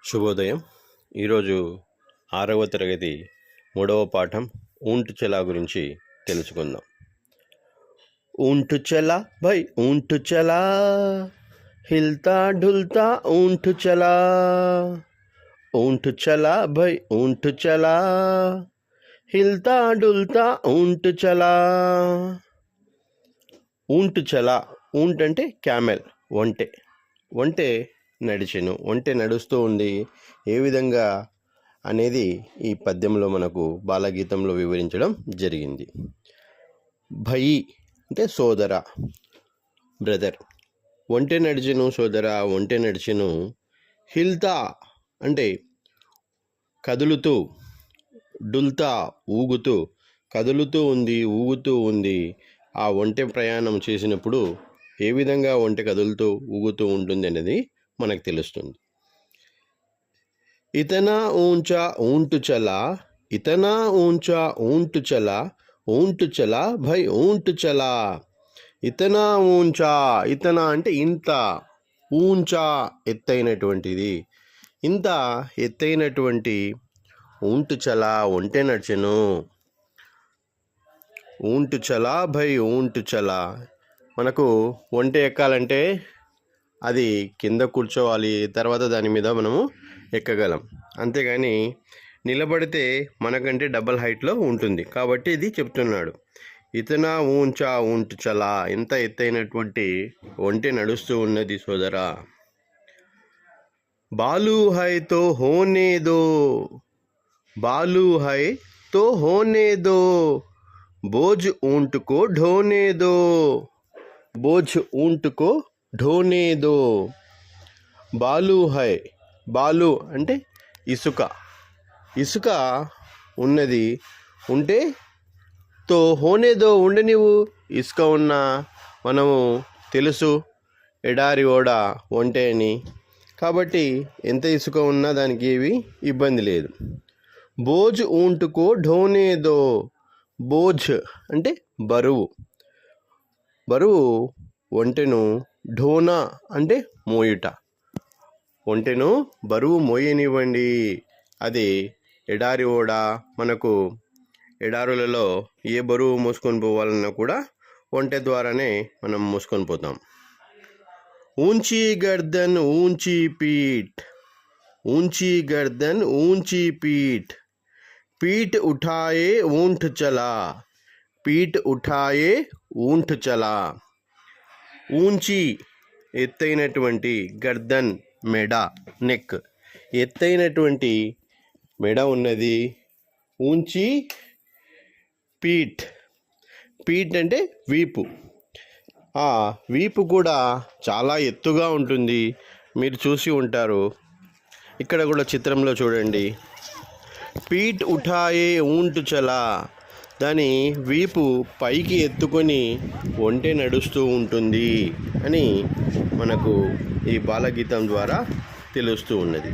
శుభోదయం. ఈరోజు 6వ తరగతి 3వ పాఠం ఊంట్ చలా గురించి తెలుసుకుందాం. ऊंट चला भाई ऊंट चला, हिलता ढुलता ऊंट चला. ऊंट चला भाई ऊंट चला, हिलता ढुलता ऊंट चला. ऊंट चला. ऊंట్ అంటే క్యామెల్, ఒంటె. ఒంటె నడిచెను, ఒంటె నడుస్తూ ఉంది. ఏ విధంగా అనేది ఈ పద్యంలో మనకు బాలగీతంలో వివరించడం జరిగింది. భయి అంటే సోదర, బ్రదర్. ఒంటె నడిచెను సోదర, ఒంటె నడిచెను. హిల్తా అంటే కదులుతూ, డుల్తా ఊగుతూ, కదులుతూ ఉంది, ఊగుతూ ఉంది. ఆ ఒంటె ప్రయాణం చేసినప్పుడు ఏ విధంగా ఒంటె కదులుతూ ఊగుతూ ఉంటుంది అనేది మనకు తెలుస్తుంది. ఇతనా ఊంచా ఊంట్ చలా, ఇతనా ఊంచా ఊంట్ చలా, ఊంట్ చలా భై ఊంట్ చలా. ఇతనా ఊంచా, ఇతనా అంటే ఇంత, ఊంచా ఎత్తైనటువంటిది, ఇంత ఎత్తైనటువంటి ఊంట్ చలా ఒంటె నడిచెను. Wundt చలా భై Wundt చలా. మనకు ఒంటె ఎక్కాలంటే అది కింద కూర్చోవాలి, తర్వాత దాని మీద మనము ఎక్కగలం. అంతేగాని నిలబడితే మనకంటే డబల్ హైట్లో ఉంటుంది. కాబట్టి ఇది చెప్తున్నాడు. ఇతనా ఊంచా ఊంట్ చలా, ఎంత ఎత్తైనటువంటి ఒంటె నడుస్తూ ఉన్నది సోదరా. బాలు హై తో హోనే దో, బాలు హై తో హోనే దో, బోझ ऊंट को ढोने दो, बोझ ऊंट को ढोने दो. బాలు హై, బాలు అంటే ఇసుక, ఇసుక ఉన్నది, ఉంటే తో హోనేదో ఉండనివు, ఇసుక ఉన్నా మనము తెలుసు ఎడారి ఓడ ఒంటె అని. కాబట్టి ఎంత ఇసుక ఉన్నా దానికి ఏవి ఇబ్బంది లేదు. బోझ ऊंट को ढोने दो. బోझ్ అంటే బరువు, బరువు ఒంటెను, ఢోనా అంటే మోయుట, ఒంటెను బరువు మోయనివ్వండి. అది ఎడారి ఓడ. మనకు ఎడారులలో ఏ బరువు మోసుకొని పోవాలన్నా కూడా ఒంటె ద్వారానే మనం మోసుకొని పోతాం. ఊంచీ గర్దన్ ఊంచీ పీఠ్, ऊंची गर्दन ऊंची पीठ, पीठ उठाए ऊंट चला, पीठ उठाए ऊंट चला. ऊंची ఎత్తైనటువంటి, గర్దన్ మెడ, నెక్, ఎత్తైనటువంటి మెడ ఉన్నది. ఊంచి పీఠ్, పీఠ్ అంటే వీపు. ఆ వీపు కూడా చాలా ఎత్తుగా ఉంటుంది. మీరు చూసి ఉంటారు. ఇక్కడ కూడా చిత్రంలో చూడండి. పీఠ్ ఉఠాయే ఊంట్ చలా, దాని వీపు పైకి ఎత్తుకొని ఒంటె నడుస్తూ ఉంటుంది అని మనకు ఈ బాలగీతం ద్వారా తెలుస్తూ ఉన్నది.